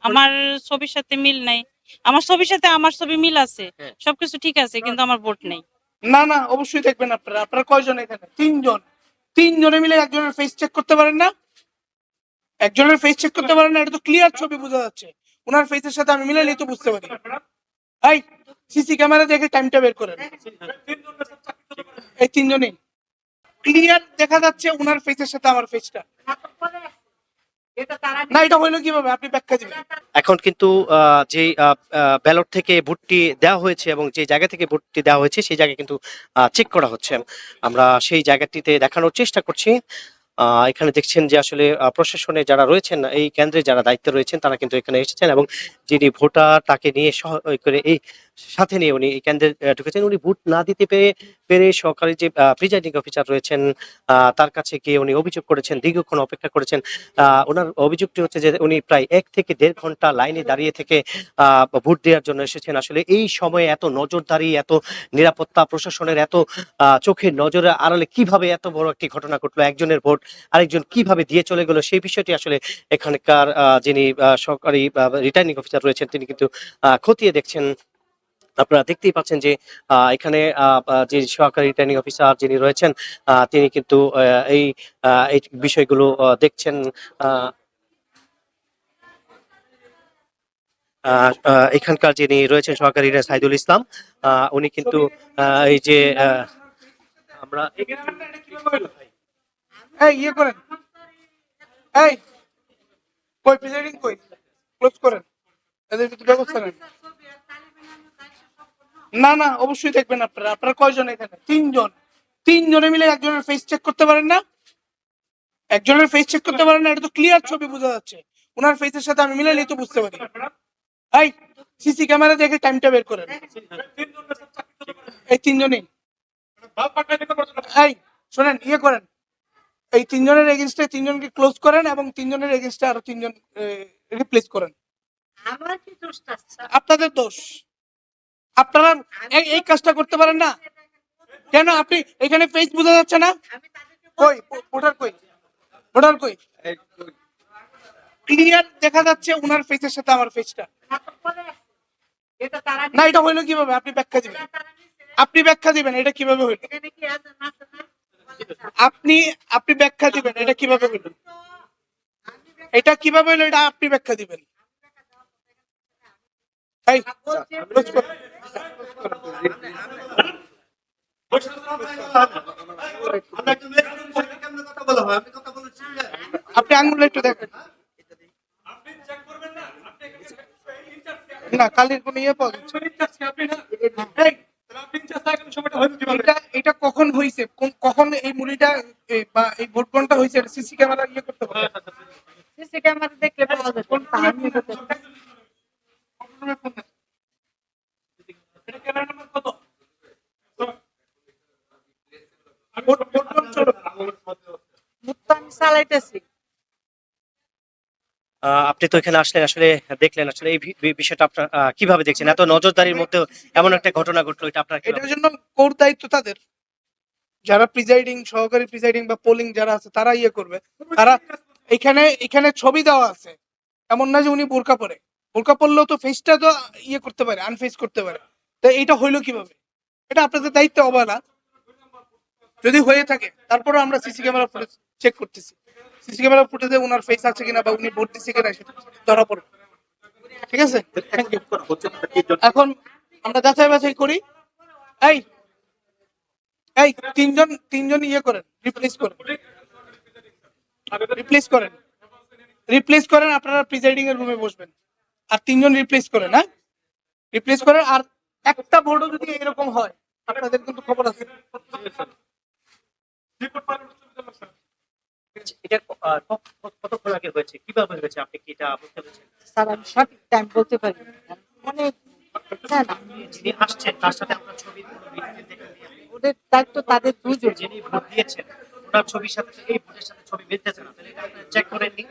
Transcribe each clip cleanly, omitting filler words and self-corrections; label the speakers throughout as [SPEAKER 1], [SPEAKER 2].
[SPEAKER 1] আমার ছবির সাথে মিল নাই। আমার ছবির সাথে আমার ছবি মিল আছে, সবকিছু ঠিক আছে, কিন্তু আমার ভোট নেই।
[SPEAKER 2] না না, অবশ্যই দেখবেন। আপনারা কয়জন এখানে? তিনজনে মিলে একজনের ফেস চেক করতে পারেন না? একজনের ফেস চেক করতে পারেন না? এটা তো ক্লিয়ার ছবি বোঝা যাচ্ছে। ওনার ফেসের সাথে আমি মিলাইলেই তো বুঝতে পারি। এই সিসি ক্যামেরা দেখে টাইমটা বের করেন। এই তিনজনেই ক্লিয়ার দেখা যাচ্ছে ওনার ফেসের সাথে আমার ফেসটা। না, এটা হইলো কিভাবে? আপনি ব্যাখ্যা দিবেন।
[SPEAKER 3] এখন কিন্তু যে ব্যালট থেকে ভোটটি দেওয়া হয়েছে এবং যে জায়গা থেকে ভোটটি দেওয়া হয়েছে সেই জায়গা কিন্তু চেক করা হচ্ছে। আমরা সেই জায়গাটিতে দেখানোর চেষ্টা করছি। এখানে দেখছেন যে আসলে প্রশাসনে যারা রয়েছেন, এই কেন্দ্রে যারা দায়িত্বে রয়েছেন তারা কিন্তু এখানে এসেছেন এবং যিনি ভোটার তাকে নিয়ে করে এই সাথে নিয়ে উনি এই কেন্দ্রে ঢুকেছেন। উনি ভোট না দিতে পেরে সহকারী যে প্রিজাইডিং অফিসার রয়েছেন তার কাছে গিয়ে উনি অভিযোগ করেছেন, দীর্ঘক্ষণ অপেক্ষা করেছেন। ওনার অভিযোগটি হচ্ছে যে উনি প্রায় 1 থেকে 1.5 ঘন্টা লাইনে দাঁড়িয়ে থেকে ভোট দেওয়ার জন্য এসেছেন। আসলে এই সময়ে এত নজরদারি, এত নিরাপত্তা প্রশাসনের এত চোখের নজরে আড়ালে কিভাবে এত বড় একটি ঘটনা ঘটলো, একজনের ভোট আরেকজন কিভাবে দিয়ে চলে গেল, সেই বিষয়টি আসলে এখানকার যিনি সরকারি রিটার্নিং অফিসার রয়েছেন তিনি কিন্তু খতিয়ে দেখছেন। আপনারা দেখতেই পাচ্ছেন যে এখানে যে সহকারী রিটার্নিং অফিসার যিনি রয়েছেন তিনি কিন্তু এই এই বিষয়গুলো দেখছেন। এখানকার যিনি রয়েছেন সহকারী সাইদুল ইসলাম, উনি কিন্তু এই যে আমরা
[SPEAKER 2] এই ইয়ে করেন। এই কই প্রিজাইডিং কই? ক্লোজ করেন। এদের কিছু ব্যবস্থা নেন। না না, অবশ্যই দেখবেন। আপনারা কয়জন এখানে? তিনজনে মিলে একজনের ফেস চেক করতে পারেন না? একজনের ফেস চেক করতে পারেন না? এটা তো ক্লিয়ার ছবি বোঝা যাচ্ছে। ওনার ফেসের সাথে আমি মিলাইলেই তো বুঝতে পারি। এই সিসি ক্যামেরা দেখে টাইমটা বের করেন। এই তিনজনেই এই শোনেন, ইয়ে করেন। এই তিনজনের এগেইনস্টে তিনজনকে ক্লোজ করেন এবং তিনজনের এগেইনস্টে আরো তিনজন রিপ্লেস করেন। আপনাদের দোষ। আপনারা এই কাজটা করতে পারেন না কেন? আপনি এখানে ফেস বোঝা যাচ্ছে না? কই ভোটার কই? ভোটার কই? ক্লিয়ার দেখা যাচ্ছে ওনার ফেসের সাথে আমার ফেসটা। না, এটা হইলো কিভাবে? আপনি ব্যাখ্যা দিবেন। এটা কিভাবে হইলো? আপনি ব্যাখ্যা দিবেন এটা কিভাবে হইলো? এটা কিভাবে হইলো এটা আপনি ব্যাখ্যা দিবেন। এই আপনি আঙ্গুল একটু দেখেন না, কালির কোন ইয়ে পাওয়া যাচ্ছে। এটা কখন হয়েছে? কখন এই মুড়িটা বা এই ভোট গ্রহণটা হয়েছে? সিসি ক্যামেরা ইয়ে করতে হবে।
[SPEAKER 4] সিসি ক্যামেরা দেখলে পাওয়া যাবে। কোনটা আমি বলতে আমি চালাইতেছি।
[SPEAKER 3] আপনি তো এখানে আসলেন, আসলে দেখলেন, আসলে এই বিষয়টা আপনার কিভাবে দেখছেন? এত নজরদারির মধ্যে এমন একটা ঘটনা ঘটলো, এটা আপনার
[SPEAKER 2] এটার জন্য কোর দায়িত্ব তাদের। যারা প্রিজাইডিং, সহকারী প্রিজাইডিং বা পোলিং যারা আছে তারা ইয়ে করবে। তারা এখানে ছবি দেওয়া আছে, এমন না যে উনি বোরকা পরে। বোরকা পরলেও তো ফেসটা তো ইয়ে করতে পারে, আনফেস করতে পারে। তো এইটা হইলো কিভাবে? এটা আপনাদের দায়িত্ব অবহেলা যদি হয়ে থাকে। তারপরে আমরা সিসি ক্যামেরা ফুটেজ চেক করতেছি। সিসি ক্যামেরা ফুটেজে ওনার ফেস আছে কিনা বা উনি ভোট দিচ্ছে কিনা সেটা ধরা পড়বে। ঠিক আছে, এখন আমরা যাচাই বাছাই করি। এই এই তিনজন ইয়ে করেন, রিপ্লেস করেন। আপনারা প্রিজাইডিং এর রুমে বসবেন আর তিনজন রিপ্লেস করেন। হ্যাঁ, রিপ্লেস করেন। আর একটা বোর্ডও যদি এরকম হয় আপনাদের কিন্তু খবর আছে।
[SPEAKER 3] এটা কতক্ষণ আগে হয়েছে, কিভাবে হয়েছে, আপনি কি এটা বুঝতে পেরেছেন?
[SPEAKER 4] স্যার আমি সঠিক টাইম বলতে পারি না। অনেক
[SPEAKER 3] যিনি আসছেন তার সাথে আপনার ছবি
[SPEAKER 4] ওদের দায়িত্ব তাদের দুজন।
[SPEAKER 3] যিনি ভোট দিয়েছেন ওনার ছবির সাথে এই ভোটের সাথে ছবি মিলতেছে না, তাহলে এটা আপনি চেক করেননি?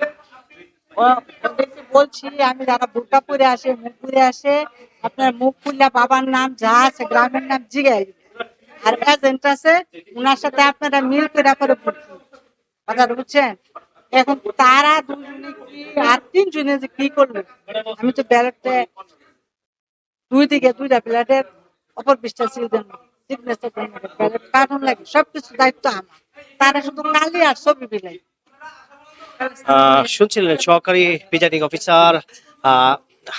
[SPEAKER 4] ওদেরকে বলছি আমি, যারা বোরকা পরে আসে, মুখ পরে আসে, আপনার মুখ খুললে বাবার নাম যা আছে গ্রামের নাম জিগাই আর এজেন্ট আছে, ওনার সাথে আপনারা মিল করে করে ভোট দিন। কথা বুঝছেন? এখন তারা দুজনে কি আর তিনজনে যে কি করলো, আমি তো ব্যালটে দুই দিকে দুইটা ব্যালটের অপর পৃষ্ঠা সিগনেচার ব্যালট কার্টুন লাগে, সবকিছু দায়িত্ব আমার। তারা শুধু কালি আর ছবি বিলাই।
[SPEAKER 3] শুনছিলেন সহকারী প্রিজাইডিং অফিসার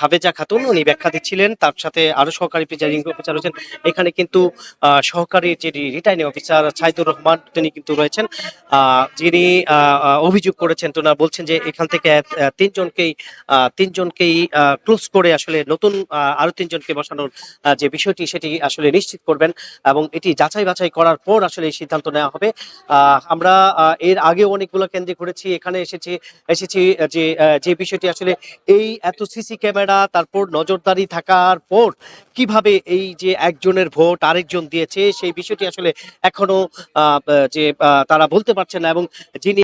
[SPEAKER 3] হাফেজা খাতুন, উনি ব্যাখ্যা দিচ্ছিলেন। তার সাথে আরো সহকারী প্রিজাইডিং অফিসার রয়েছেন এখানে, কিন্তু সহকারী যে রিটার্নিং অফিসার সাইদুর রহমান তিনি কিন্তু রয়েছেন, যিনি অভিযোগ করেছেন। তো না বলছেন যে এখান থেকে তিনজনকেই ক্লোজ করে আসলে নতুন আরো তিনজনকে বসানোর যে বিষয়টি সেটি আসলে নিশ্চিত করবেন, এবং এটি যাচাই বাছাই করার পর আসলে এই সিদ্ধান্ত নেওয়া হবে। আমরা এর আগে অনেকগুলো কেন্দ্রে করেছি, এখানে এসেছি যে বিষয়টি আসলে এই এত সিসি ক্যামেরা, তারপর নজরদারি থাকার পর কিভাবে এই যে একজনের ভোট আরেকজন দিয়েছে সেই বিষয়টি আসলে এখনো তারা বলতে পারছেন না, এবং যিনি